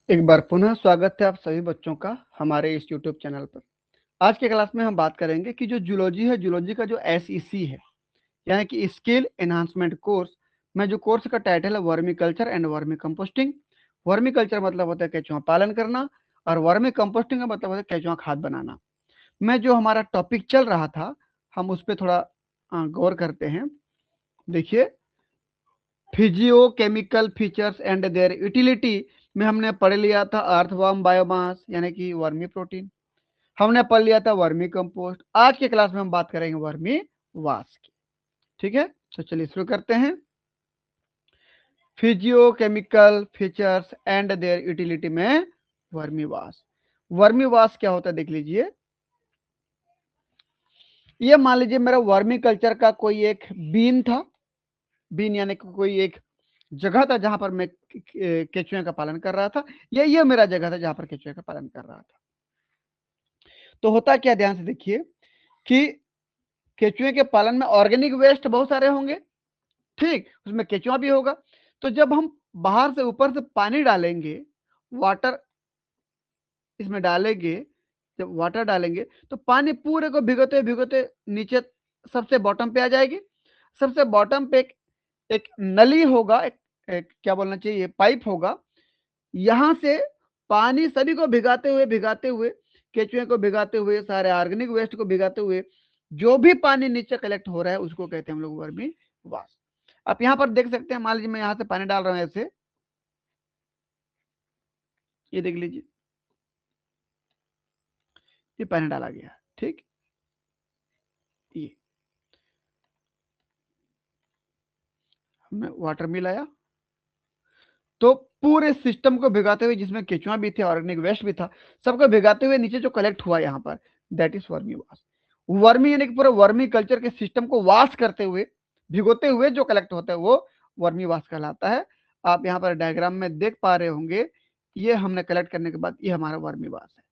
एक बार पुनः स्वागत है आप सभी बच्चों का हमारे इस यूट्यूब चैनल पर। आज के क्लास में हम बात करेंगे कि जो जूलॉजी है, जूलॉजी का जो एसईसी है यानी कि स्किल एनहांसमेंट कोर्स में जो कोर्स का टाइटल है vermi culture and vermi composting. Vermi culture मतलब होता है केचुआ पालन करना और वर्मी कंपोस्टिंग का मतलब होता है केचुआ खाद बनाना। मैं जो हमारा टॉपिक चल रहा था हम उस पर थोड़ा गौर करते हैं। देखिए, physio chemical features and their utility में हमने पढ़ लिया था अर्थवर्म बायोमास यानी कि वर्मी प्रोटीन। हमने पढ़ लिया था वर्मी कंपोस्ट। आज के क्लास में हम बात करेंगे वर्मी वास की। ठीक है, तो चलिए शुरू करते हैं। Physio chemical features and their utility में वर्मी वास। वर्मी वास क्या होता है देख लीजिए। ये मान लीजिए मेरा वर्मी कल्चर का कोई एक बीन था। बीन यानी कि कोई एक जगह था जहां पर मैं केचुए का पालन कर रहा था। ये मेरा जगह था जहां पर केचुए का पालन कर रहा था। तो होता क्या, ध्यान से देखिए कि केचुए के पालन में ऑर्गेनिक वेस्ट बहुत सारे होंगे। ठीक, उसमें केचुआ भी होगा। तो जब हम बाहर से ऊपर से पानी डालेंगे, वाटर इसमें डालेंगे, जब वाटर डालेंगे तो पानी पूरे को भिगोते भिगोते नीचे सबसे बॉटम पे आ जाएगी। सबसे बॉटम पे एक नली होगा, एक क्या बोलना चाहिए, पाइप होगा। यहां से पानी सभी को भिगाते हुए केचुए को भिगाते हुए सारे ऑर्गेनिक वेस्ट को भिगाते हुए जो भी पानी नीचे कलेक्ट हो रहा है उसको कहते हैं हम लोग वर्मी वास। आप यहाँ पर देख सकते हैं, मान लीजिए मैं यहाँ से पानी डाल रहा हूँ ऐसे, ये देख लीजिए, ये पानी डाला गया। ठीक, ये हमने वाटर मिलाया तो पूरे सिस्टम को भिगाते हुए, जिसमें केचुआ भी थे ऑर्गेनिक वेस्ट भी था, सबको भिगाते हुए नीचे जो कलेक्ट हुआ यहाँ पर, दैट इज वर्मी वास। वर्मी यानी कि पूरे वर्मी कल्चर के सिस्टम को वाश करते हुए, भिगोते हुए जो कलेक्ट होता है वो वर्मी वास कहलाता है। आप यहाँ पर डायग्राम में देख पा रहे होंगे, ये हमने कलेक्ट करने के बाद ये हमारा वर्मी वास है।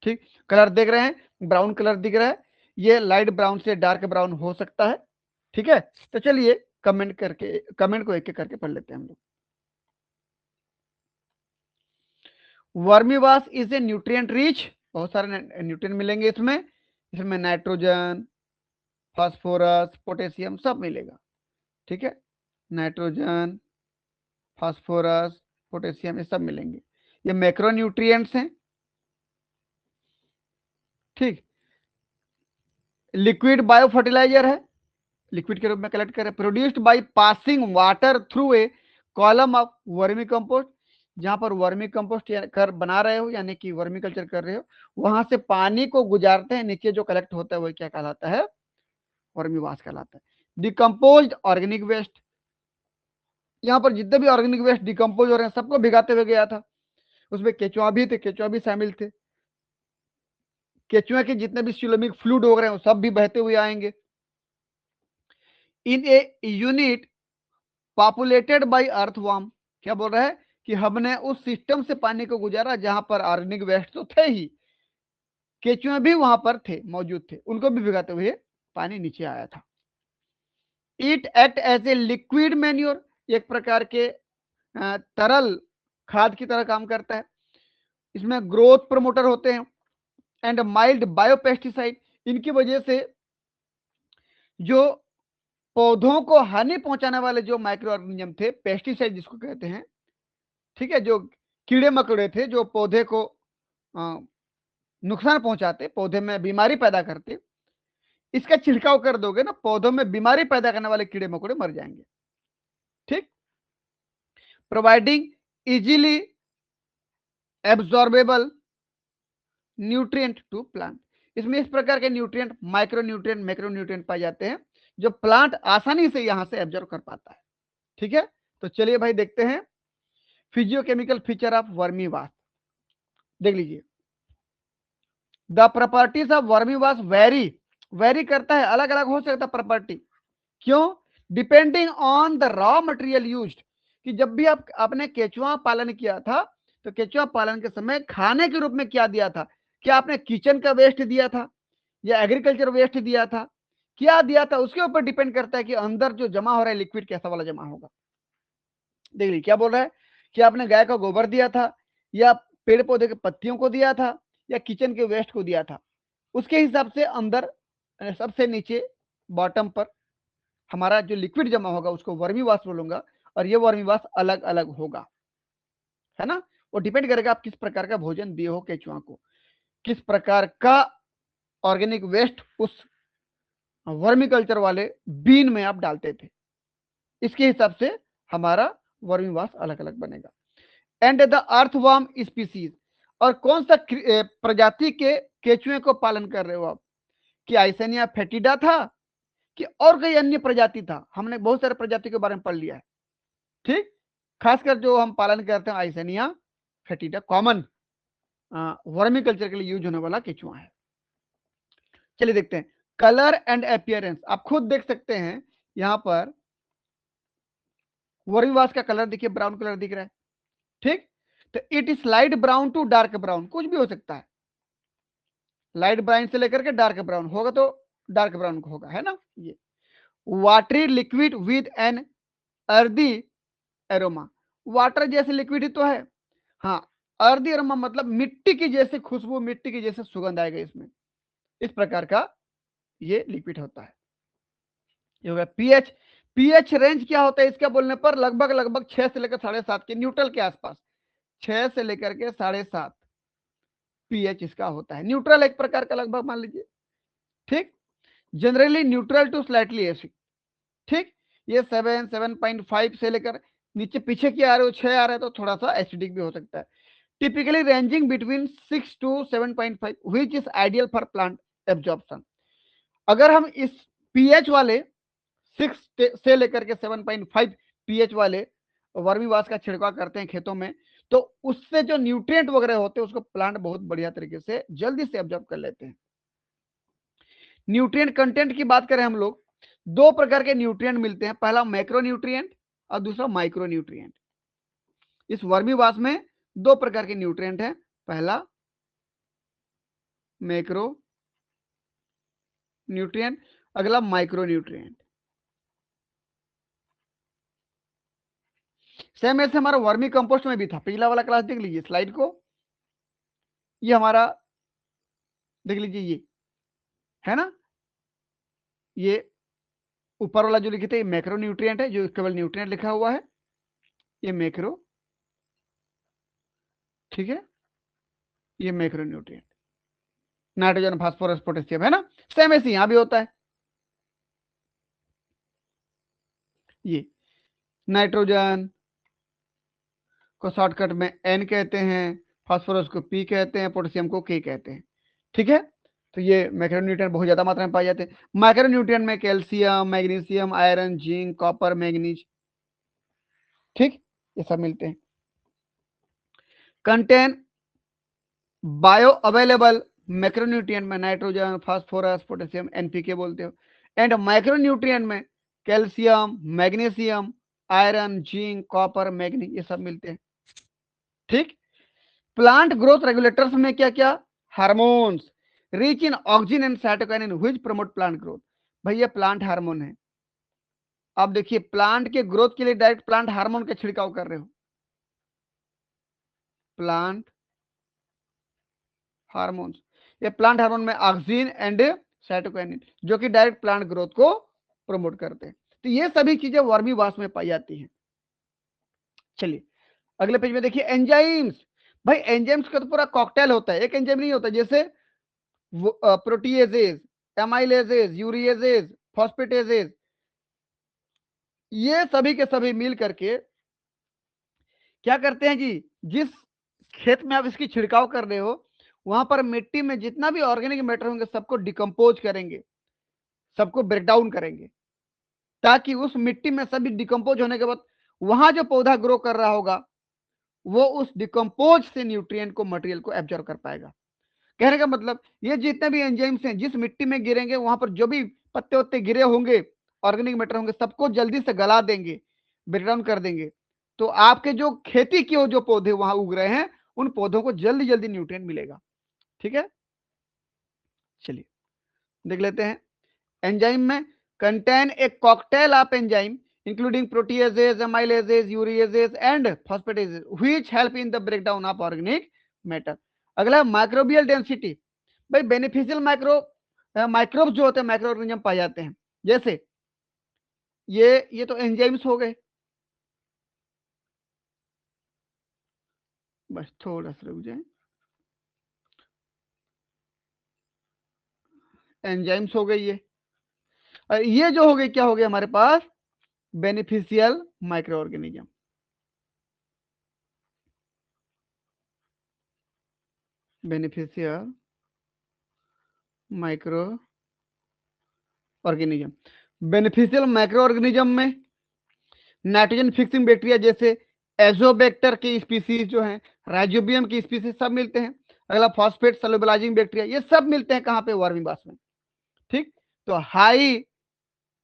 ठीक, कलर देख रहे हैं, ब्राउन कलर दिख रहा है, ये लाइट ब्राउन से डार्क ब्राउन हो सकता है। ठीक है, तो चलिए कमेंट को एक एक करके पढ़ लेते हैं हम लोग। वर्मीवास इज ए न्यूट्रिएंट रिच, बहुत सारे न्यूट्रिएंट मिलेंगे इसमें। इसमें नाइट्रोजन, फास्फोरस, पोटेशियम सब मिलेगा। ठीक है, नाइट्रोजन, फास्फोरस, पोटेशियम ये सब मिलेंगे। ये मैक्रो न्यूट्रिएंट्स हैं। ठीक, लिक्विड बायो फर्टिलाइजर है, लिक्विड के रूप में कलेक्ट कर रहे, produced by passing water through a column of vermi compost. जहां पर वर्मी कंपोस्ट कर बना रहे हो यानी कि वर्मी कल्चर कर रहे हो, वहां से पानी को गुजारते हैं, नीचे जो कलेक्ट होता है वो क्या कहलाता है, वर्मी वास कहलाता है। डिकम्पोज ऑर्गेनिक वेस्ट, यहाँ पर जितने भी ऑर्गेनिक वेस्ट डिकम्पोज हो रहे हैं सबको भिगाते हुए गया था। उसमें केचुआ भी थे, केचुआ भी शामिल थे। केचुआ के जितने भी सिलोमिक फ्लूइड हो रहे हैं वो सब भी बहते हुए आएंगे। इन a unit populated bye earthworm, क्या बोल रहा है कि हमने उस सिस्टम से पानी को गुजारा जहां पर ऑर्गेनिक वेस्ट तो थे ही, केचुए भी वहां पर थे, मौजूद थे, उनको भी भिगाते हुए पानी नीचे आया था। It act as a liquid manure, एक प्रकार के तरल खाद की तरह काम करता है। इसमें ग्रोथ प्रमोटर होते हैं एंड माइल्ड बायोपेस्टिसाइड, इनकी वजह से जो पौधों को हानि पहुंचाने वाले जो माइक्रो ऑर्गेनिज्म थे, पेस्टिसाइड जिसको कहते हैं, ठीक है, जो कीड़े मकोड़े थे जो पौधे को नुकसान पहुंचाते, पौधे में बीमारी पैदा करते, इसका छिड़काव कर दोगे ना, पौधों में बीमारी पैदा करने वाले कीड़े मकोड़े मर जाएंगे। ठीक, providing easily absorbable nutrient to plant, इसमें इस प्रकार के nutrient, micronutrient, macronutrient पाए जाते हैं जो प्लांट आसानी से यहां से एब्जॉर्ब कर पाता है। ठीक है, तो चलिए भाई देखते हैं फिजियोकेमिकल फीचर ऑफ वर्मी वास। देख लीजिए, द प्रॉपर्टीज ऑफ वर्मी वास वेरी करता है, अलग अलग हो सकता है प्रॉपर्टी। क्यों? Depending on the raw material used, कि जब भी आपने केचुआ पालन किया था तो केचुआ पालन के समय खाने के रूप में क्या दिया था, क्या आपने किचन का वेस्ट दिया था या एग्रीकल्चर वेस्ट दिया था, क्या दिया था, उसके ऊपर डिपेंड करता है कि अंदर जो जमा हो रहा है लिक्विड कैसा वाला जमा होगा। देख लीजिए क्या बोल रहा है कि आपने गाय का गोबर दिया था, या पेड़ पौधे के पत्तियों को दिया था, या किचन के वेस्ट को दिया था। उसके हिसाब से अंदर सबसे नीचे बॉटम पर हमारा जो लिक्विड जमा होगा उसको वर्मी वाश बोलूंगा, और ये वर्मी वाश अलग अलग होगा, है ना। वो डिपेंड करेगा आप किस प्रकार का भोजन दिए हो केचुआ को, किस प्रकार का ऑर्गेनिक वेस्ट उस वर्मी कल्चर वाले बीन में आप डालते थे, इसके हिसाब से हमारा वर्मी वाश अलग अलग बनेगा। एंड द अर्थवर्म स्पीसीज, और कौन सा प्रजाति के केचुए को पालन कर रहे हो आप, कि आइसेनिया फेटिडा था कि और कोई अन्य प्रजाति था। हमने बहुत सारे प्रजाति के बारे में पढ़ लिया है, ठीक। खासकर जो हम पालन करते हैं आइसेनिया फेटिडा, कॉमन वर्मी कल्चर के लिए यूज होने वाला केचुआ है। चलिए देखते हैं कलर एंड अपियरेंस। आप खुद देख सकते हैं यहां पर वर्मी वाश का कलर देखिए, ब्राउन कलर दिख रहा है, ठीक। तो it is light brown to dark brown, कुछ भी हो सकता है, लाइट ब्राउन से लेकर के डार्क ब्राउन होगा तो डार्क ब्राउन होगा, है ना। ये watery liquid with an earthy aroma, water जैसे लिक्विड ही तो है, हाँ। अर्दी एरोमा मतलब मिट्टी की जैसे खुशबू, मिट्टी की जैसे सुगंध आएगा इसमें, इस प्रकार का ये लिक्विड होता है। ये हो गया पीएच। पीएच रेंज क्या होता है इसका बोलने पर, लगभग लगभग 6 से लेकर 7.5 के न्यूट्रल के आसपास, 6 से लेकर के 7.5 पीएच इसका होता है। न्यूट्रल एक प्रकार का लगभग मान लीजिए, ठीक। Generally neutral to slightly acid, ठीक। ये 7.5 से लेकर नीचे पीछे की आ रहे हो 6 आ रहा है तो थोड़ा सा एसिडिक भी हो सकता है। Typically ranging between 6 to 7.5 which is ideal for plant absorption. अगर हम इस पीएच वाले 6 से लेकर के 7.5 पीएच वाले वर्मी वाश का छिड़काव करते हैं खेतों में, तो उससे जो न्यूट्रिएंट वगैरह होते हैं उसको प्लांट बहुत बढ़िया तरीके से जल्दी से एब्जॉर्ब कर लेते हैं। न्यूट्रिएंट कंटेंट की बात करें हम लोग, 2 प्रकार के न्यूट्रिएंट मिलते हैं, पहला मैक्रो न्यूट्रिएंट और दूसरा माइक्रो न्यूट्रिएंट। इस वर्मी वाश में 2 प्रकार के न्यूट्रिएंट हैं, पहला मैक्रो न्यूट्रिएंट, अगला माइक्रो न्यूट्रिएंट। सेम ऐसे हमारा वर्मी कंपोस्ट में भी था, पिछला वाला क्लास देख लीजिए स्लाइड को, ये हमारा देख लीजिए, ये है ना, ये ऊपर वाला जो लिखे थे मैक्रो न्यूट्रिएंट है, जो केवल न्यूट्रिएंट लिखा हुआ है, ये मैक्रो, ठीक है, ये macro nutrient, nitrogen phosphorus potassium, है ना। सेम ऐसे यहां भी होता है, ये नाइट्रोजन को शॉर्टकट में एन कहते हैं, फास्फोरस को पी कहते हैं, पोटेशियम को के कहते हैं, ठीक है। तो ये मैक्रोन्यूट्रिएंट बहुत ज्यादा मात्रा में पाए जाते हैं। माइक्रोन्यूट्रिएंट में calcium, magnesium, iron, zinc, copper, manganese, ठीक, ये सब मिलते हैं। कंटेन बायो अवेलेबल मैक्रोन्यूट्रिएंट में नाइट्रोजन, फास्फोरस, पोटेशियम, एनपीके बोलते हो। एंड माइक्रोन्यूट्रिएंट में calcium, magnesium, iron, zinc, copper, manganese, ये सब मिलते हैं, ठीक। प्लांट ग्रोथ रेगुलेटर्स में क्या क्या, hormones rich in oxygen and cytokinin which promote plant growth. भाई ये प्लांट हार्मोन है। आप देखिए प्लांट के ग्रोथ के लिए डायरेक्ट प्लांट हार्मोन का छिड़काव कर रहे हो, प्लांट हार्मोन्स, ये प्लांट हार्मोन में ऑक्सीजन एंड साइटोकाइनिन जो कि डायरेक्ट प्लांट ग्रोथ को प्रमोट करते हैं। तो ये सभी चीजें वर्मी वाश में पाई जाती हैं। चलिए अगले पेज में देखिए एंजाइम्स। भाई एंजाइम्स का तो पूरा कॉकटेल होता है, एक एंजाइम नहीं होता, जैसे प्रोटीएजेज, एमाइलेजेज, यूरिएजेज, फॉस्फेटेजेज, ये सभी के सभी मिल करके क्या करते हैं जी, जिस खेत में आप इसकी छिड़काव कर रहे हो वहां पर मिट्टी में जितना भी ऑर्गेनिक मैटर होंगे सबको डिकम्पोज करेंगे, सबको ब्रेक डाउन करेंगे, ताकि उस मिट्टी में सभी डिकम्पोज होने के बाद वहां जो पौधा ग्रो कर रहा होगा वो उस डिकम्पोज से न्यूट्रिएंट को, मटेरियल को एब्जॉर्ब कर पाएगा। कहने का मतलब ये जितने भी एंजाइम्स हैं जिस मिट्टी में गिरेंगे वहां पर जो भी पत्ते वत्ते गिरे होंगे, ऑर्गेनिक मैटर होंगे, सबको जल्दी से गला देंगे, ब्रेक डाउन कर देंगे। तो आपके जो खेती की जो पौधे वहां उग रहे हैं उन पौधों को जल्दी जल्दी न्यूट्रिएंट मिलेगा, ठीक है। चलिए देख लेते हैं एंजाइम में contain a cocktail of enzyme including proteases, amylases, ureases and phosphatases, which help in the breakdown of organic matter. अगला माइक्रोबियल डेंसिटी, भाई बेनिफिशियल माइक्रोब्स जो होते हैं माइक्रो ऑर्गेनिज्म पाए जाते हैं, जैसे ये तो एंजाइम्स हो गए, बस थोड़ा सा रुक जाए, एंजाइम्स हो गई ये जो हो गई क्या हो गया हमारे पास, beneficial micro organism. Beneficial micro organism, beneficial micro organism में नाइट्रोजन फिक्सिंग बैक्टीरिया जैसे एजोबैक्टर की स्पीसीज जो है, राइजोबियम की स्पीसीज सब मिलते हैं। अगला फॉस्फेट सल्युबलाइजिंग बैक्टीरिया, ये सब मिलते हैं कहां पे, वर्मीबास में। ठीक, तो high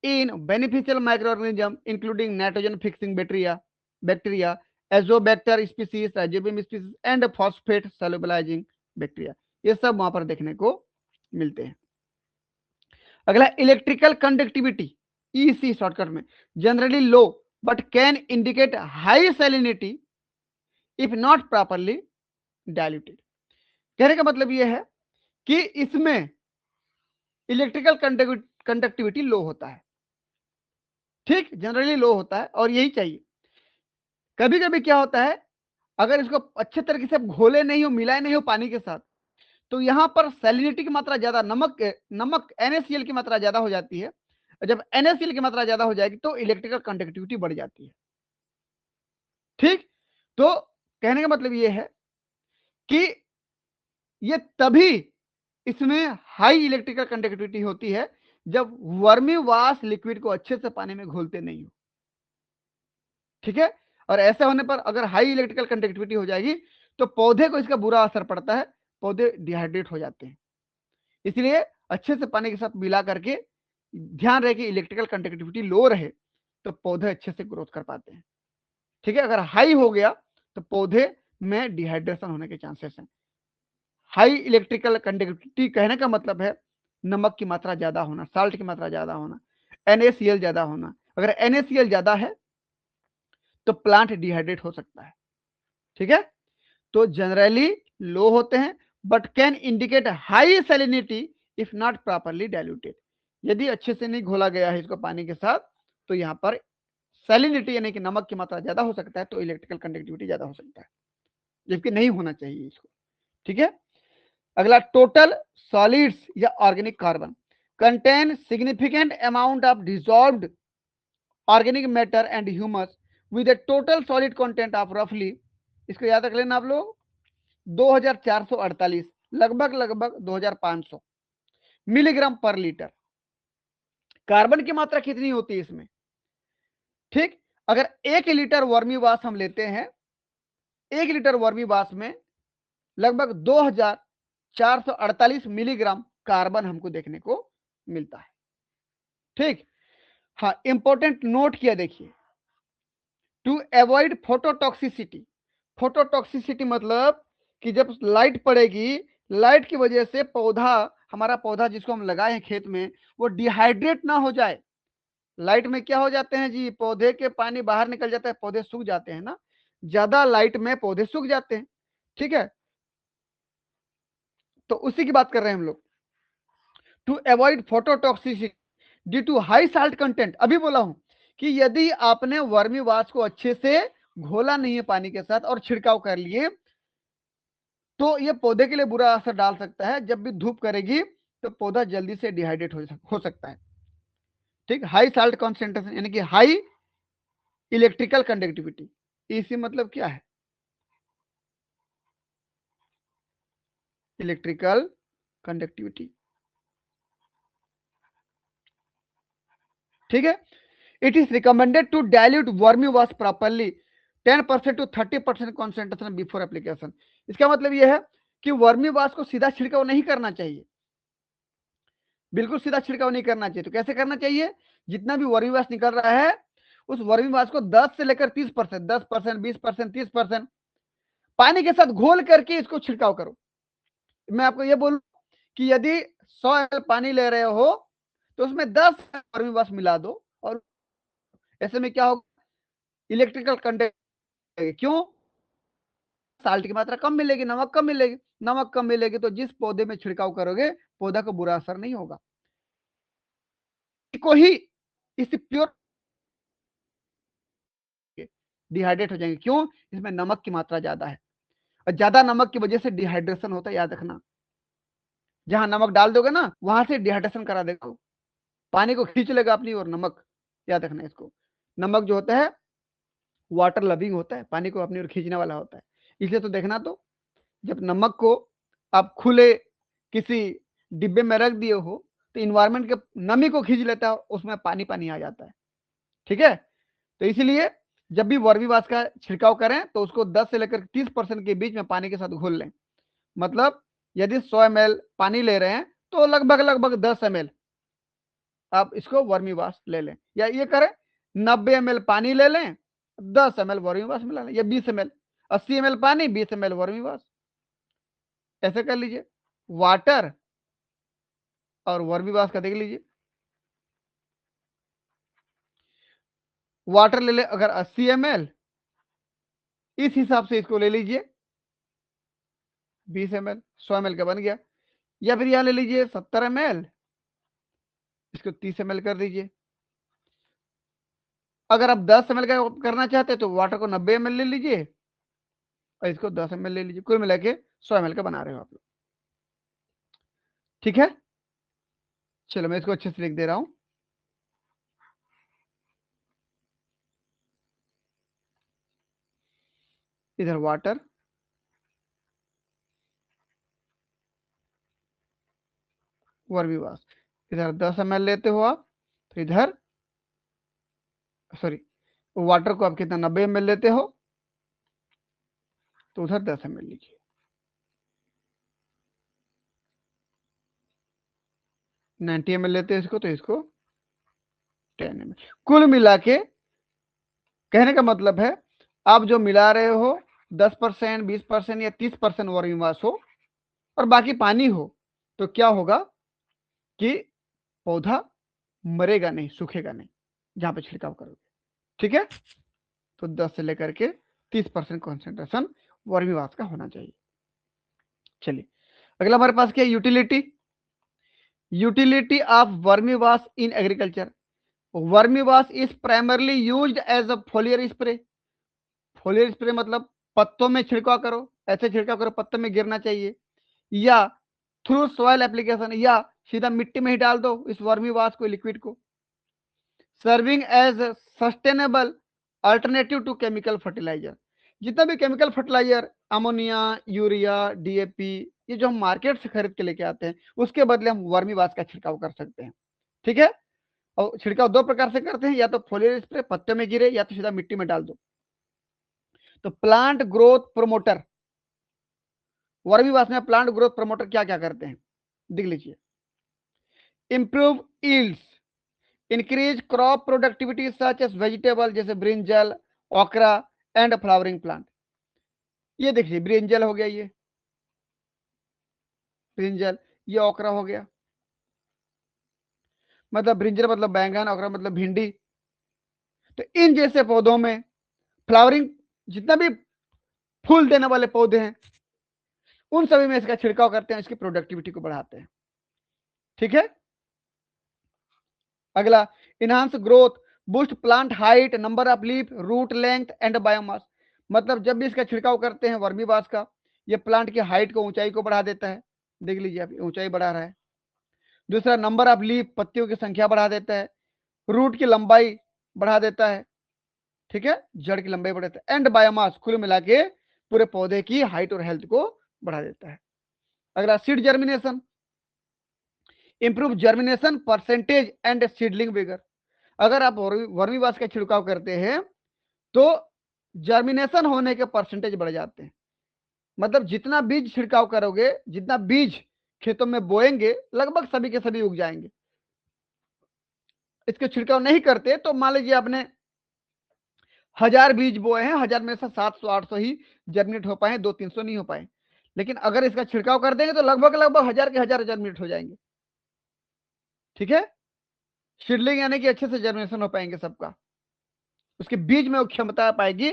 in beneficial micro organism including nitrogen fixing bacteria, Azotobacter species, Rhizobium species and phosphate solubilising bacteria, ये सब वहां पर देखने को मिलते हैं। अगला इलेक्ट्रिकल कंडक्टिविटी, ईसी शॉर्टकट में, generally low but can indicate high salinity if not properly diluted. कहने का मतलब यह है कि इसमें इलेक्ट्रिकल कंडक्टिविटी लो होता है, ठीक, जनरली लो होता है और यही चाहिए। कभी कभी क्या होता है, अगर इसको अच्छे तरीके से घोले नहीं हो, मिलाए नहीं हो पानी के साथ, तो यहां पर सैलिनिटी की मात्रा ज्यादा, नमक NaCl की मात्रा ज्यादा हो जाती है। जब NaCl की मात्रा ज्यादा हो जाएगी तो इलेक्ट्रिकल कंडक्टिविटी बढ़ जाती है। ठीक, तो कहने का मतलब यह है कि ये तभी इसमें हाई इलेक्ट्रिकल कंडक्टिविटी होती है जब वर्मी वाश लिक्विड को अच्छे से पानी में घोलते नहीं हो। ठीक है, और ऐसे होने पर अगर हाई इलेक्ट्रिकल कंडक्टिविटी हो जाएगी तो पौधे को इसका बुरा असर पड़ता है, पौधे डिहाइड्रेट हो जाते हैं। इसलिए अच्छे से पानी के साथ मिला करके ध्यान रहे कि इलेक्ट्रिकल कंडक्टिविटी लो रहे तो पौधे अच्छे से ग्रोथ कर पाते हैं। ठीक है, अगर हाई हो गया तो पौधे में डिहाइड्रेशन होने के चांसेस हैं। हाई इलेक्ट्रिकल कंडक्टिविटी कहने का मतलब है नमक की मात्रा ज्यादा होना, साल्ट की मात्रा ज्यादा होना, NaCl ज्यादा होना। अगर NaCl ज्यादा है तो प्लांट डिहाइड्रेट हो सकता है। ठीक है, तो जनरली लो होते हैं but can indicate high salinity if not properly diluted. यदि अच्छे से नहीं घोला गया है इसको पानी के साथ तो यहां पर सैलिनिटी यानी कि नमक की मात्रा ज्यादा हो सकता है, तो इलेक्ट्रिकल कंडक्टिविटी ज्यादा हो सकता है, जबकि नहीं होना चाहिए इसको। ठीक है, अगला टोटल सॉलिड्स या organic carbon contain significant amount of dissolved organic matter and humus with a total solid content of रफली, इसको याद रख लेना आप लोग, 2448, लगभग 2500 मिलीग्राम पर लीटर। कार्बन की मात्रा कितनी होती है इसमें? ठीक, अगर 1 लीटर वर्मी वाश हम लेते हैं, 1 लीटर वर्मी वाश में लगभग 2448 मिलीग्राम कार्बन हमको देखने को मिलता है। ठीक, हाँ, इंपॉर्टेंट नोट किया देखिए, टू अवॉइड फोटोटॉक्सिसिटी। फोटोटॉक्सिसिटी मतलब कि जब लाइट पड़ेगी, लाइट की वजह से हमारा पौधा जिसको हम लगाए हैं खेत में, वो डिहाइड्रेट ना हो जाए। लाइट में क्या हो जाते हैं जी, पौधे के पानी बाहर निकल जाता है, पौधे सूख जाते हैं ना, ज्यादा लाइट में पौधे सूख जाते हैं। ठीक है, तो उसी की बात कर रहे हैं हम लोग। To avoid phototoxicity due to high salt content, अभी बोला हूं कि यदि आपने वर्मी वाश को अच्छे से घोला नहीं है पानी के साथ और छिड़काव कर लिए तो ये पौधे के लिए बुरा असर डाल सकता है। जब भी धूप करेगी तो पौधा जल्दी से डिहाइड्रेट हो सकता है। ठीक, हाई साल्ट कॉन्सेंट्रेशन यानी कि हाई इलेक्ट्रिकल कंडक्टिविटी, इसी मतलब क्या है, इलेक्ट्रिकल कंडक्टिविटी। ठीक है, it is recommended to dilute vermiwash properly 10% to 30% concentration before application. इसका मतलब यह है कि वर्मी वाश को सीधा छिड़काव नहीं करना चाहिए, बिल्कुल सीधा छिड़काव नहीं करना चाहिए। तो कैसे करना चाहिए, जितना भी वर्मी वाश निकल रहा है उस वर्मी वाश को 10 से लेकर 30%, 10%, 20%, 30% पानी के साथ घोल करके इसको छिड़काव करो। मैं आपको ये बोलूं कि यदि 100 ml पानी ले रहे हो तो उसमें 10 वर्मी वाश मिला दो और ऐसे में क्या होगा, इलेक्ट्रिकल कंडक्ट, क्यों, साल्ट की मात्रा कम मिलेगी, नमक कम मिलेगी, नमक कम मिलेगी तो जिस पौधे में छिड़काव करोगे पौधा को बुरा असर नहीं होगा। को ही इस प्योर डिहाइड्रेट हो जाएंगे, क्यों, इसमें नमक की मात्रा ज्यादा है और ज्यादा नमक की वजह से डिहाइड्रेशन होता है, याद रखना। जहां नमक डाल दोगे ना वहां से डिहाइड्रेशन करा देगा, पानी को खींच लेगा अपनी और नमक, याद रखना इसको। नमक जो होता है वाटर लविंग होता है, पानी को अपनी ओर खींचने वाला होता है। इसलिए तो देखना, तो जब नमक को आप खुले किसी डिब्बे में रख दिए हो तो इन्वायरमेंट के नमी को खींच लेता है, उसमें पानी पानी आ जाता है। ठीक है, तो इसलिए जब भी वर्मीवाश का छिड़काव करें तो उसको 10 से लेकर 30% के बीच में पानी के साथ घोल लें। मतलब यदि 100 ml पानी ले रहे हैं तो लगभग लगभग 10 ml आप इसको वर्मीवाश ले लें, या ये करें 90 ml पानी ले लें, 10 ml वर्मीवाश मिला लें, या 20 ml, 80 ml पानी 20 ml वर्मीवाश, ऐसे कर लीजिए। वाटर और वर्मीवाश का देख लीजिए, वाटर ले ले अगर 80 ml, इस हिसाब से इसको ले लीजिए 20 ml, 100 ml का बन गया। या फिर यहां ले लीजिए 70 ml, इसको 30 ml कर दीजिए। अगर आप 10 ml का करना चाहते हैं तो वाटर को 90 ml ले लीजिए और इसको 10 ml ले लीजिए, कुल मिला के 100 ml का बना रहे हो आप लोग। ठीक है, चलो मैं इसको अच्छे से लिख दे रहा हूं। इधर वाटर, वर्मीवाश, इधर 10 ml लेते हो आप तो इधर, सॉरी, वाटर को आप कितना 90 ml लेते हो तो उधर 10 ml लीजिए। 90 ml लेते हैं इसको तो इसको 10 ml, कुल मिला के कहने का मतलब है आप जो मिला रहे हो 10%, 20% या 30% वर्मीवाश हो और बाकी पानी हो, तो क्या होगा कि पौधा मरेगा नहीं, सूखेगा नहीं जहां पे छिड़काव करोगे। ठीक है, तो 10 से लेकर के 30% कॉन्सेंट्रेशन वर्मीवाश का होना चाहिए। चलिए अगला हमारे पास क्या है, utility. Utility of vermiwash in agriculture. Vermiwash is primarily used as a foliar spray. Foliar spray मतलब पत्तों में छिड़काव करो, ऐसे छिड़काव करो पत्तों में गिरना चाहिए, या थ्रू सॉइल एप्लीकेशन, या सीधा मिट्टी में ही डाल दो इस वर्मीवाश को, लिक्विड को। Serving as sustainable alternative to chemical fertiliser. जितना भी chemical fertiliser, ammonia, urea, DAP, ये जो हम मार्केट से खरीद के लेके आते हैं उसके बदले हम वर्मीवाश का छिड़काव कर सकते हैं। ठीक है, और छिड़काव दो प्रकार से करते हैं, या तो फोलियर स्प्रे पत्ते में गिरे, या तो सीधा मिट्टी में डाल दो। तो प्लांट ग्रोथ प्रोमोटर, वर्मीवाश में प्लांट ग्रोथ प्रोमोटर क्या क्या करते हैं देख लीजिए। Improve yields, increase crop productivity such as vegetable, जैसे ब्रिंजल, ओकरा एंड फ्लावरिंग प्लांट। ये देखिए ब्रिंजल हो गया, ये ब्रिंजल, ये ओकरा हो गया, मतलब ब्रिंजल मतलब बैंगन, ओकरा मतलब भिंडी। तो इन जैसे पौधों में फ्लावरिंग, जितना भी फूल देने वाले पौधे हैं उन सभी में इसका छिड़काव करते हैं, इसकी प्रोडक्टिविटी को बढ़ाते हैं। ठीक है, अगला, enhance growth, boost plant height, number of leaf, root length and biomass. मतलब जब भी इसका छिड़काव करते हैं वर्मीवाश का, ये प्लांट की हाइट को, ऊंचाई को बढ़ा देता है, देख लीजिए आप ऊंचाई बढ़ा रहा है। दूसरा, नंबर ऑफ लीफ, पत्तियों की संख्या बढ़ा देता है। रूट की लंबाई बढ़ा देता है। ठीक है, जड़ की लंबाई बढ़ा देता है। एंड बायोमास, कुल मिला के पूरे पौधे की हाइट और हेल्थ को बढ़ा देता है। अगला, seed germination, improve germination percentage and seedling vigour. अगर आप वर्मीवाश का छिड़काव करते हैं तो जर्मिनेशन होने के परसेंटेज बढ़ जाते हैं। मतलब जितना बीज छिड़काव करोगे, जितना बीज खेतों में बोएंगे लगभग सभी के सभी उग जाएंगे। इसके छिड़काव नहीं करते तो मान लीजिए आपने 1000 बीज बोए हैं, 1000 में से 700 800 ही जर्मिनेट हो पाए, 200-300 नहीं हो पाए। लेकिन अगर इसका छिड़काव कर देंगे तो लगभग लगभग 1000 के 1000 जर्मिनेट हो जाएंगे। ठीक है, सीडलिंग यानी कि अच्छे से जर्मिनेशन हो पाएंगे सबका। उसके बीज में वो क्षमता आ पाएगी,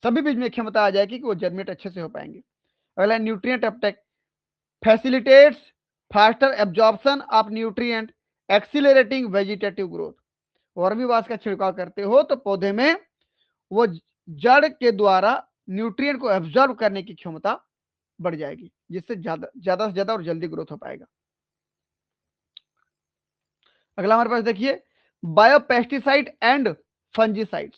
सभी बीज में क्षमता आ जाएगी कि वो जर्मिनेट अच्छे से हो पाएंगे। अगला nutrient Uptake, facilitates faster absorption of nutrient, accelerating vegetative growth. Vermiwash का छिड़काव करते हो तो पौधे में वो जड़ के द्वारा न्यूट्रिएंट को एब्जॉर्ब करने की क्षमता बढ़ जाएगी, जिससे ज्यादा से ज्यादा और जल्दी ग्रोथ हो पाएगा। अगला हमारे पास देखिए बायोपेस्टिसाइड एंड फंजीसाइड्स।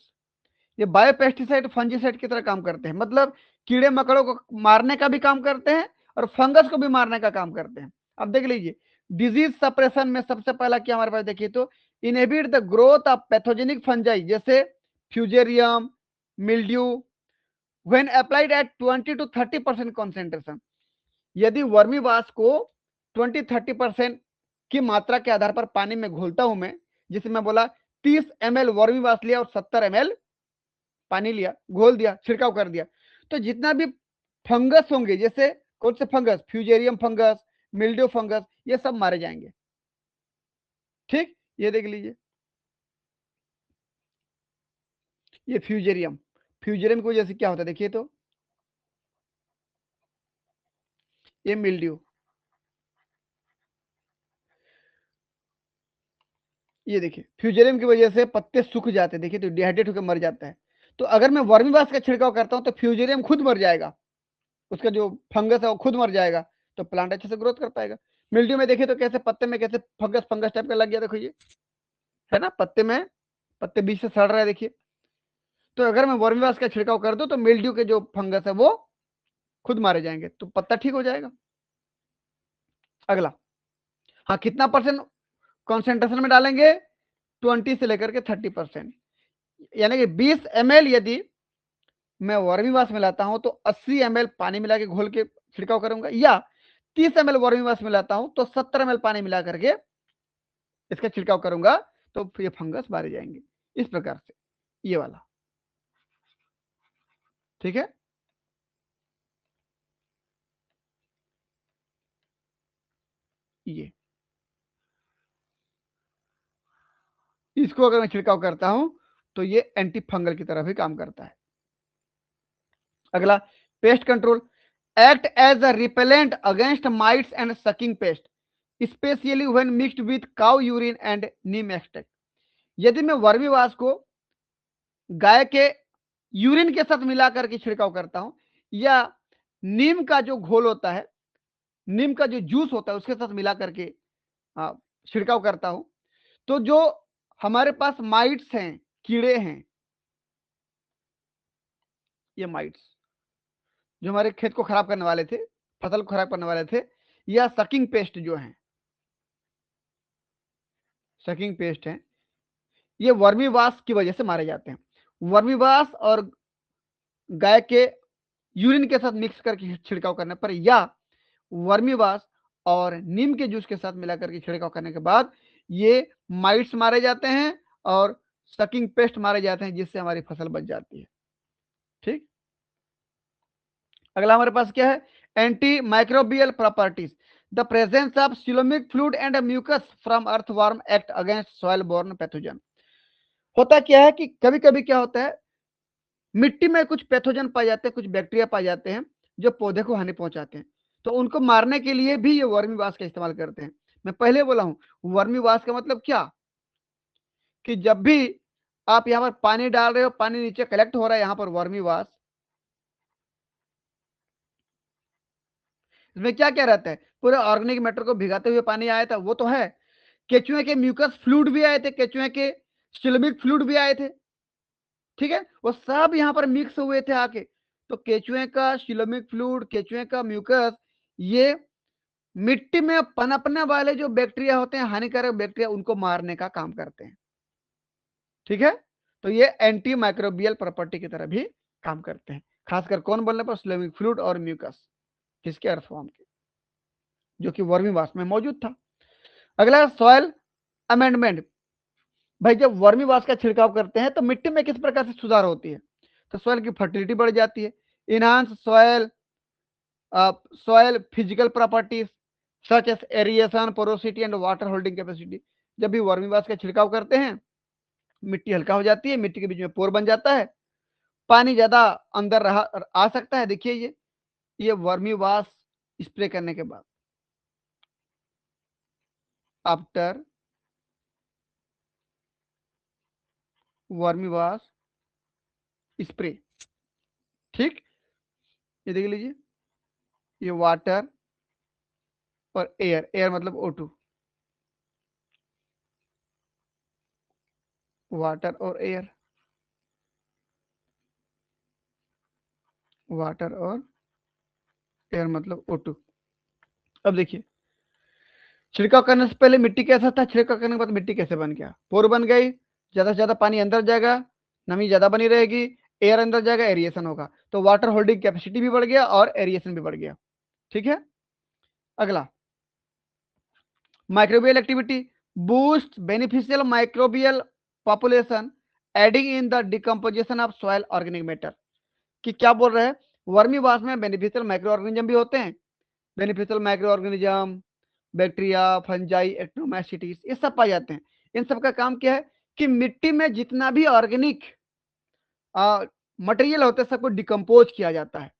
ये बायोपेस्टिसाइड फंजीसाइड की तरह काम करते हैं, मतलब कीड़े मकड़ों को मारने का भी काम करते हैं और फंगस को भी मारने का काम करते हैं। अब देख लीजिए डिजीज सप्रेशन में सबसे पहला क्या हमारे पास देखिए तो inhibit the growth of pathogenic fungi जैसे Fusarium, mildew when applied at 20 to 30% concentration. यदि वर्मीवाश को 20-30% की मात्रा के आधार पर पानी में घोलता हूं मैं, जिसे मैं बोला 30 ml वर्मीवाश लिया और 70 ml पानी लिया, घोल दिया, छिड़काव कर दिया, तो जितना भी फंगस होंगे, जैसे कौन से fungus, fusarium fungus, mildew fungus, ये सब मारे जाएंगे। ठीक, ये देख लीजिए ये फ्यूजेरियम की वजह से क्या होता है देखिए तो ये मिल्ड्यू, ये देखिए फ्यूजेरियम की वजह से पत्ते सूख जाते हैं, देखिए तो डिहाइड्रेट होकर मर जाता है। तो अगर मैं वर्मीवाश का छिड़काव करता हूं तो फ्यूजेरियम खुद मर जाएगा, उसका जो फंगस है वो खुद मर जाएगा, तो प्लांट अच्छे से ग्रोथ कर पाएगा। मिल्ड्यू में देखिए तो कैसे पत्ते में कैसे फंगस फंगस टाइप का लग गया, देखो ये है ना, पत्ते में पत्ते बीच से सड़ रहा है देखिए। तो अगर मैं वर्मीवाश का छिड़काव कर दूं तो मिल्ड्यू के जो फंगस है वो खुद मारे जाएंगे, तो पत्ता ठीक हो जाएगा। अगला, हाँ कितना परसेंट कॉन्सेंट्रेशन में डालेंगे, 20 से लेकर के 30%, यानी कि 20 ml यदि मैं वर्मीवाश मिलाता हूं तो 80 ml पानी मिला के घोल के छिड़काव करूंगा, या 30 ml वर्मीवाश मिलाता हूं तो 70 ml पानी मिला करके इसका छिड़काव करूंगा, तो ये फंगस मारे जाएंगे। इस प्रकार से ये वाला, ठीक है। ये इसको अगर मैं छिड़काव करता हूं तो ये एंटी फंगल की तरह भी काम करता है। अगला, pest control, act as a repellent against mites and sucking pest specially when mixed with cow urine and neem extract. यदि मैं वर्मीवाश को गाय के यूरिन के साथ मिलाकर के छिड़काव करता हूं, या नीम का जो घोल होता है, नीम का जो जूस होता है उसके साथ मिला करके छिड़काव करता हूं, तो जो हमारे पास माइट्स हैं, कीड़े हैं, ये माइट्स जो हमारे खेत को खराब करने वाले थे, फसल को खराब करने वाले थे, या सकिंग पेस्ट जो है, सकिंग पेस्ट है, ये वर्मीवाश की वजह से मारे जाते हैं। वर्मीवाश और गाय के यूरिन के साथ मिक्स करके छिड़काव करने पर, या वर्मीवाश और नीम के जूस के साथ मिलाकर के छिड़काव करने के बाद ये माइट्स मारे जाते हैं और सकिंग पेस्ट मारे जाते हैं, जिससे हमारी फसल बच जाती है। ठीक, अगला हमारे पास क्या है, antimicrobial properties, the presence of coelomic fluid and mucus from earthworm act against soil borne pathogen. होता क्या है कि कभी कभी क्या होता है, मिट्टी में कुछ पैथोजन पाए जाते हैं, कुछ बैक्टीरिया पाए जाते हैं जो पौधे को हानि पहुंचाते हैं, तो उनको मारने के लिए भी ये वर्मीवाश का इस्तेमाल करते हैं। मैं पहले बोला हूं वर्मीवाश का मतलब क्या, कि जब भी आप यहाँ पर पानी डाल रहे हो, पानी नीचे कलेक्ट हो रहा है, यहाँ पर वर्मीवाश, इसमें क्या क्या रहता है, पूरे ऑर्गेनिक मैटर को भिगाते हुए पानी आया था, वो तो है। केचुए के म्यूकस फ्लूइड भी आए थे, केचुए के सिलोमिक फ्लूइड भी आए थे, ठीक है, वो सब यहाँ पर मिक्स हुए थे आके। तो केचुए का सिलोमिक फ्लूइड, केचुए का म्यूकस, ये मिट्टी में पनपने वाले जो बैक्टीरिया होते हैं, हानिकारक बैक्टीरिया, उनको मारने का काम करते हैं। ठीक है, तो ये एंटी माइक्रोबियल प्रॉपर्टी की तरह भी काम करते हैं, खासकर कौन बोलने पर, सिलोमिक फ्लूइड और म्यूकस, किसके, अर्थवर्म के, जो कि वर्मीवाश में मौजूद था। अगला, सॉइल अमेंडमेंट। भाई जब वर्मीवाश का छिड़काव करते हैं तो मिट्टी में किस प्रकार से सुधार होती है, तो सॉइल की फर्टिलिटी बढ़ जाती है, enhance soil soil physical properties such as aeration, porosity and water holding capacity. जब भी वर्मीवाश का छिड़काव करते हैं मिट्टी हल्का हो जाती है, मिट्टी के बीच में पोर बन जाता है, पानी ज्यादा अंदर रहा आ सकता है। देखिए ये वर्मी वाश स्प्रे करने के बाद, आफ्टर वर्मी वाश स्प्रे, ठीक। ये देख लीजिए, ये वाटर और एयर, एयर मतलब O2, वाटर और एयर, वाटर और एयर मतलब O2। अब देखिए, छिड़काव करने से पहले मिट्टी कैसा था, छिड़काव करने के बाद मिट्टी कैसे बन गया, पोर बन गई, ज्यादा से ज्यादा पानी अंदर जाएगा, नमी ज्यादा बनी रहेगी, एयर अंदर जाएगा, एरिएशन होगा, तो वाटर होल्डिंग कैपेसिटी भी बढ़ गया और एरिएशन भी बढ़ गया। ठीक है। अगला, microbial activity, boost beneficial microbial population aiding in the decomposition of soil organic matter. कि क्या बोल रहे हैं, वर्मी वाश में बेनिफिशियल माइक्रो ऑर्गेनिज्म भी होते हैं, beneficial micro organism, bacteria, fungi, actinomycetes, ये सब पाए जाते हैं। इन सब का काम क्या है कि मिट्टी में जितना भी ऑर्गेनिक मटेरियल होता है सबको डिकम्पोज किया जाता है,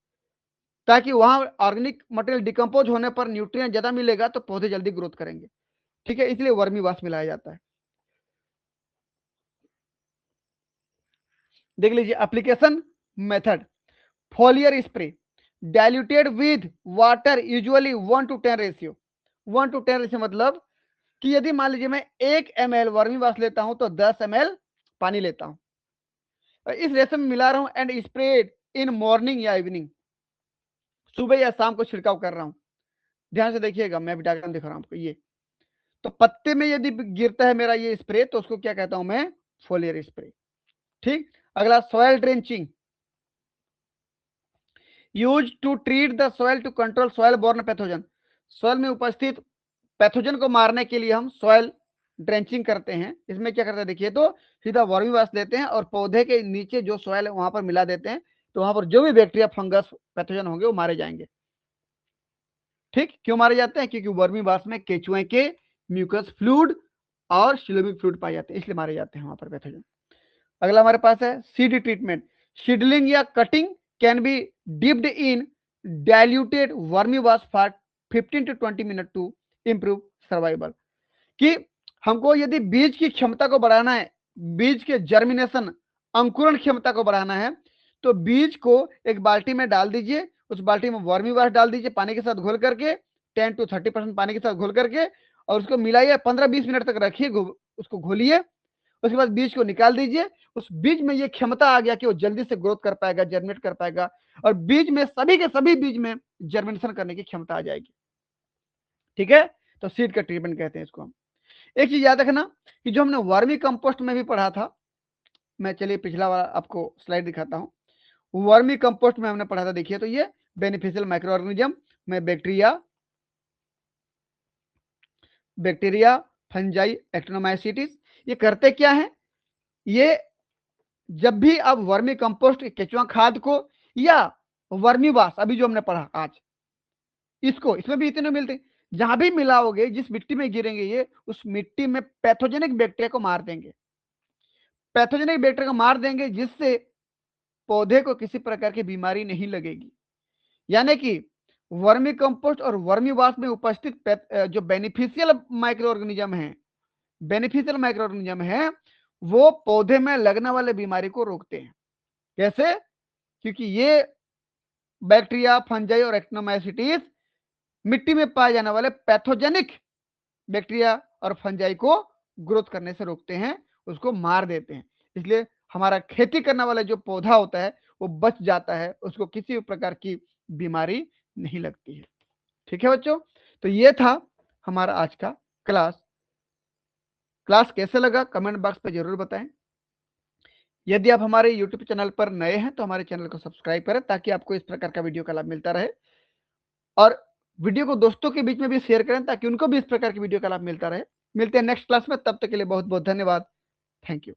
ताकि वहां ऑर्गेनिक मटेरियल डिकम्पोज होने पर न्यूट्रिएंट ज्यादा मिलेगा तो पौधे जल्दी ग्रोथ करेंगे। ठीक है, इसलिए वर्मी वाश मिलाया जाता है। देख लीजिए application method, foliar spray diluted with water, usually 1:10 ratio. 1:10 ratio मतलब कि यदि मान लीजिए मैं 1 ml वर्मी वाश लेता हूं तो 10 ml पानी लेता हूं, और इस रेशियो में मिला रहा हूं एंड स्प्रेड इन मॉर्निंग या इवनिंग, सुबह या शाम को छिड़काव कर रहा हूं। ध्यान से देखिएगा, मैं भी डायग्राम दिखा रहा हूं आपको। ये तो पत्ते में यदि गिरता है मेरा ये स्प्रे तो उसको क्या कहता हूं मैं, फोलियर स्प्रे। ठीक। अगला, soil drenching use to treat the soil to control soil borne pathogen. Soil में उपस्थित पैथोजन को मारने के लिए हम सॉयल ड्रेंचिंग करते हैं। इसमें क्या करते हैं देखिए, तो सीधा वर्मी वाश देते हैं और पौधे के नीचे जो सॉयल है वहां पर मिला देते हैं, तो वहां पर जो भी बैक्टीरिया, फंगस, पैथोजन होंगे वो मारे जाएंगे। ठीक, क्यों मारे जाते हैं, क्योंकि वर्मी वाश में केचुए के म्यूकस फ्लूइड और सिलोमिक फ्लूइड पाए जाते हैं, इसलिए मारे जाते हैं वहां पर पैथोजन। अगला हमारे पास है सीड ट्रीटमेंट, सीडलिंग या cutting can be dipped in diluted vermiwash for 15 to 20 minute to improve survival. कि हमको यदि बीज की क्षमता को बढ़ाना है, बीज के जर्मिनेशन, अंकुरण क्षमता को बढ़ाना है, तो बीज को एक बाल्टी में डाल दीजिए, उस बाल्टी में वर्मी वाश डाल दीजिए पानी के साथ घोल करके, 10 to 30% पानी के साथ घोल करके, और उसको मिलाइए, 15-20 मिनट तक रखिए, उसको घोलिए। उसके बाद बीज को निकाल दीजिए। उस बीज में ये क्षमता आ गया कि वो जल्दी से ग्रोथ कर पाएगा, जर्मिनेट कर पाएगा, और बीज में सभी के सभी बीज में जर्मिनेशन करने की क्षमता आ जाएगी। ठीक है, तो सीड का ट्रीटमेंट कहते हैं इसको हम। एक चीज याद रखना कि जो हमने वर्मी कंपोस्ट में भी पढ़ा था, मैं चलिए पिछला वाला आपको स्लाइड दिखाता हूं। वर्मी कंपोस्ट में हमने पढ़ा था, देखिए तो ये बेनिफिशियल माइक्रो ऑर्गेनिज्म में बैक्टीरिया, फंजाई, एक्टिनोमाइसीट्स, ये करते क्या है, ये जब भी आप वर्मी कंपोस्ट, केचुआ खाद को या वर्मी वाश अभी जो हमने पढ़ा आज, इसको, इसमें भी इतने मिलते हैं, जहां भी मिलाओगे, जिस मिट्टी में गिरेंगे ये, उस मिट्टी में पैथोजेनिक बैक्टीरिया को मार देंगे, पैथोजेनिक बैक्टीरिया को मार देंगे, जिससे पौधे को किसी प्रकार की बीमारी नहीं लगेगी। यानी कि वर्मी कंपोस्ट और वर्मी वाश में उपस्थित जो बेनिफिशियल माइक्रो ऑर्गेनिज्म है, बेनिफिशियल माइक्रो ऑर्गेनिज्म है, वो पौधे में लगने वाले बीमारी को रोकते हैं। कैसे, क्योंकि ये बैक्टीरिया, फंजाई और एक्टिनोमाइसीट्स मिट्टी में पाए जाने वाले पैथोजेनिक बैक्टीरिया और फंजाई को ग्रोथ करने से रोकते हैं, उसको मार देते हैं। इसलिए हमारा खेती करने वाला जो पौधा होता है वो बच जाता है, उसको किसी भी प्रकार की बीमारी नहीं लगती है। ठीक है बच्चों, तो ये था हमारा आज का क्लास। क्लास कैसे लगा कमेंट बॉक्स पे जरूर बताएं। यदि आप हमारे यूट्यूब चैनल पर नए हैं तो हमारे चैनल को सब्सक्राइब करें, ताकि आपको इस प्रकार का वीडियो का लाभ मिलता रहे, और वीडियो को दोस्तों के बीच में भी शेयर करें ताकि उनको भी इस प्रकार की वीडियो का लाभ मिलता रहे। मिलते हैं नेक्स्ट क्लास में, तब तक के लिए बहुत बहुत धन्यवाद। Thank you.